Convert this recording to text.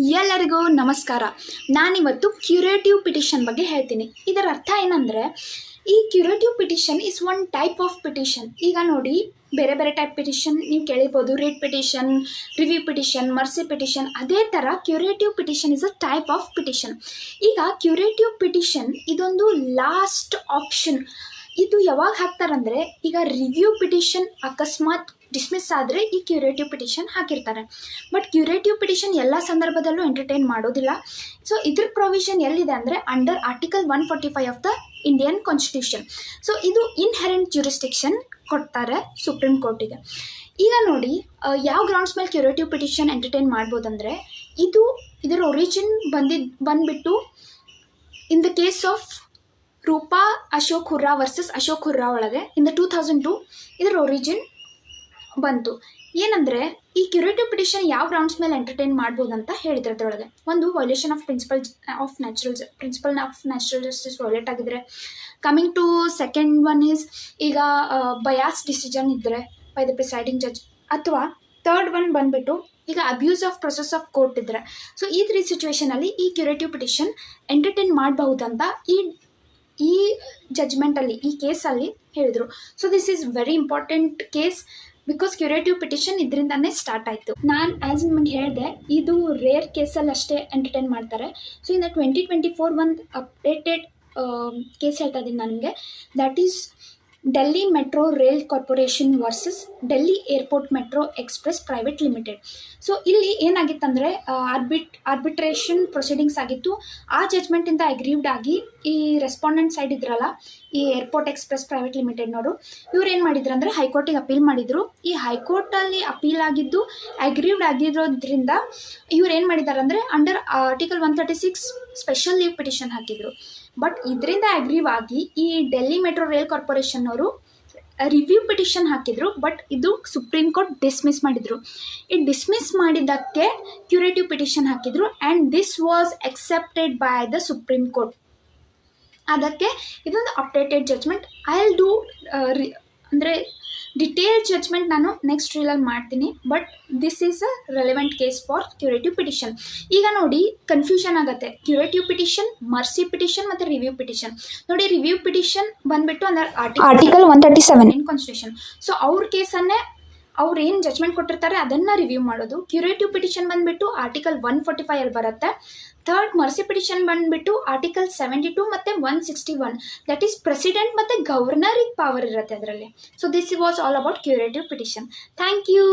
ಎಲ್ಲರಿಗೂ ನಮಸ್ಕಾರ. ನಾನಿವತ್ತು ಕ್ಯೂರೇಟಿವ್ ಪಿಟಿಷನ್ ಬಗ್ಗೆ ಹೇಳ್ತೀನಿ. ಇದರ ಅರ್ಥ ಏನಂದರೆ, ಈ curative petition is one type of petition. ಈಗ ನೋಡಿ, ಬೇರೆ ಬೇರೆ ಟೈಪ್ ಪಿಟಿಷನ್ ನೀವು ಕೇಳಿರ್ಬೋದು. Writ petition, review petition, mercy petition. ಅದೇ ಥರ curative petition is a type of petition. ಈಗ ಕ್ಯೂರೇಟಿವ್ ಪಿಟಿಷನ್ ಇದೊಂದು ಲಾಸ್ಟ್ ಆಪ್ಷನ್. ಇದು ಯಾವಾಗ ಹಾಕ್ತಾರಂದರೆ, ಈಗ ರಿವ್ಯೂ ಪಿಟಿಷನ್ ಅಕಸ್ಮಾತ್ ಡಿಸ್ಮಿಸ್ ಆದರೆ ಈ ಕ್ಯೂರೇಟಿವ್ ಪಿಟಿಷನ್ ಹಾಕಿರ್ತಾರೆ. ಬಟ್ ಕ್ಯೂರೇಟಿವ್ ಪಿಟಿಷನ್ ಎಲ್ಲ ಸಂದರ್ಭದಲ್ಲೂ ಎಂಟರ್ಟೈನ್ ಮಾಡೋದಿಲ್ಲ. ಸೊ ಇದ್ರ ಪ್ರೊವಿಷನ್ ಎಲ್ಲಿದೆ ಅಂದರೆ under article 145 of the Indian constitution. So ಇದು ಇನ್ಹೆರೆಂಟ್ ಜ್ಯೂರಿಸ್ಡಿಕ್ಷನ್ ಕೊಡ್ತಾರೆ ಸುಪ್ರೀಂ ಕೋರ್ಟಿಗೆ. ಈಗ ನೋಡಿ, ಯಾವ ಗ್ರೌಂಡ್ಸ್ ಮೇಲೆ ಕ್ಯೂರೇಟಿವ್ ಪಿಟಿಷನ್ ಎಂಟರ್ಟೈನ್ ಮಾಡ್ಬೋದಂದರೆ, ಇದರ ಒರಿಜಿನ್ ಬಂದುಬಿಟ್ಟು in the case of Rupa Ashok Hurra versus Ashok Hurra ಒಳಗೆ ಇನ್ ದ 2002 ಇದರ ಒರಿಜಿನ್ ಬಂತು. ಏನಂದರೆ, ಈ ಕ್ಯೂರೇಟಿವ್ ಪಿಟಿಷನ್ ಯಾವ ಗ್ರೌಂಡ್ಸ್ ಮೇಲೆ ಎಂಟರ್ಟೈನ್ ಮಾಡ್ಬೋದು ಅಂತ ಹೇಳಿದ್ರೆ ಅದರೊಳಗೆ ಒಂದು violation of principle of natural justice violate ಆಗಿದ್ರೆ. Coming to second one is, ಈಗ ಬಯಾಸ್ ಡಿಸಿಷನ್ ಇದ್ದರೆ ಬೈ ದ ಪ್ರಿಸೈಡಿಂಗ್ ಜಡ್ಜ್, ಅಥವಾ ಥರ್ಡ್ ಒನ್ ಬಂದುಬಿಟ್ಟು ಈಗ abuse of process of court ಇದ್ದರೆ. ಸೊ ಈ 3 ಸಿಚುವೇಷನಲ್ಲಿ ಈ ಕ್ಯೂರೇಟಿವ್ ಪಿಟಿಷನ್ ಎಂಟರ್ಟೈನ್ ಮಾಡಬಹುದಂತ ಈ ಜಜ್ಮೆಂಟಲ್ಲಿ, ಈ ಕೇಸಲ್ಲಿ ಹೇಳಿದರು. So this is very important case because curative petition ಇದರಿಂದನೇ ಸ್ಟಾರ್ಟ್ ಆಯಿತು. ನಾನು ಆ್ಯಸ್ ನಿಮಗೆ ಹೇಳಿದೆ, ಇದು ರೇರ್ ಕೇಸಲ್ಲಿ ಅಷ್ಟೇ ಎಂಟರ್ಟೈನ್ ಮಾಡ್ತಾರೆ. ಸೊ ಇನ್ನು 2024 ಒಂದು ಅಪ್ಡೇಟೆಡ್ ಕೇಸ್ ಹೇಳ್ತಾ ಇದ್ದೀನಿ ನಾನು ನಿಮಗೆ. That is Delhi metro rail corporation versus Delhi airport metro express private limited. So ಇಲ್ಲಿ ಏನಾಗಿತ್ತಂದರೆ, ಆರ್ಬಿಟ್ರೇಷನ್ ಪ್ರೊಸೀಡಿಂಗ್ಸ್ ಆಗಿತ್ತು. ಆ ಜಜ್ಮೆಂಟಿಂದ ಅಗ್ರೀವ್ಡ್ ಆಗಿ ಈ ರೆಸ್ಪಾಂಡೆಂಟ್ ಸೈಡ್ ಇದ್ರಲ್ಲ, ಈ ಏರ್ಪೋರ್ಟ್ ಎಕ್ಸ್ಪ್ರೆಸ್ ಪ್ರೈವೇಟ್ ಲಿಮಿಟೆಡ್ನವರು, ಇವ್ರು ಏನು ಮಾಡಿದ್ರು ಅಂದರೆ ಹೈಕೋರ್ಟಿಗೆ ಅಪೀಲ್ ಮಾಡಿದರು. ಈ ಹೈಕೋರ್ಟಲ್ಲಿ ಅಪೀಲ್ ಆಗಿದ್ದು ಅಗ್ರೀವ್ಡ್ ಆಗಿರೋದ್ರಿಂದ ಇವ್ರು ಏನು ಮಾಡಿದ್ದಾರೆ ಅಂದರೆ under article 136 special leave petition ಹಾಕಿದರು. ಬಟ್ ಇದರಿಂದ ಅಗ್ರೀವ್ ಆಗಿ ಈ ಡೆಲ್ಲಿ ಮೆಟ್ರೋ ರೈಲ್ ಕಾರ್ಪೊರೇಷನ್ನವರು ರಿವ್ಯೂ ಪಿಟಿಷನ್ ಹಾಕಿದರು. ಬಟ್ ಇದು ಸುಪ್ರೀಂ ಕೋರ್ಟ್ ಡಿಸ್ಮಿಸ್ ಮಾಡಿದರು. ಈ ಡಿಸ್ಮಿಸ್ ಮಾಡಿದ್ದಕ್ಕೆ ಕ್ಯೂರೇಟಿವ್ ಪಿಟಿಷನ್ ಹಾಕಿದರು and this was accepted by the Supreme Court. ಅದಕ್ಕೆ ಇದೊಂದು updated judgement. I will do ಅಂದರೆ ಡಿಟೇಲ್ ಜಜ್ಮೆಂಟ್ ನಾನು ನೆಕ್ಸ್ಟ್ ರೀಲಲ್ಲಿ ಮಾಡ್ತೀನಿ. But this is a relevant case for curative petition. ಈಗ ನೋಡಿ, ಕನ್ಫ್ಯೂಷನ್ ಆಗುತ್ತೆ. ಕ್ಯೂರೇಟಿವ್ ಪಿಟಿಷನ್, ಮರ್ಸಿ ಪಿಟಿಷನ್ ಮತ್ತು ರಿವ್ಯೂ ಪಿಟಿಷನ್. ನೋಡಿ, ರಿವ್ಯೂ ಪಿಟಿಷನ್ ಬಂದುಬಿಟ್ಟು ಅಂದರೆ ಆರ್ಟಿಕಲ್ 137 ಇನ್ ಕಾನ್ಸ್ಟಿಟ್ಯೂಷನ್. ಸೊ ಅವ್ರ ಕೇಸನ್ನೇ ಅವ್ರು ಏನು ಜಜ್ಮೆಂಟ್ ಕೊಟ್ಟಿರ್ತಾರೆ ಅದನ್ನು ರಿವ್ಯೂ ಮಾಡೋದು. ಕ್ಯೂರೇಟಿವ್ ಪಿಟಿಷನ್ ಬಂದುಬಿಟ್ಟು ಆರ್ಟಿಕಲ್ 145 ಬರುತ್ತೆ. ಥರ್ಡ್ ಮರ್ಸಿ ಪಿಟಿಷನ್ ಬಂದುಬಿಟ್ಟು ಆರ್ಟಿಕಲ್ 72 ಮತ್ತು 161. ದಟ್ ಈಸ್ ಪ್ರೆಸಿಡೆಂಟ್ ಮತ್ತು ಗವರ್ನರಿಗೆ ಪವರ್ ಇರುತ್ತೆ ಅದರಲ್ಲಿ. So this was all about curative petition. Thank you.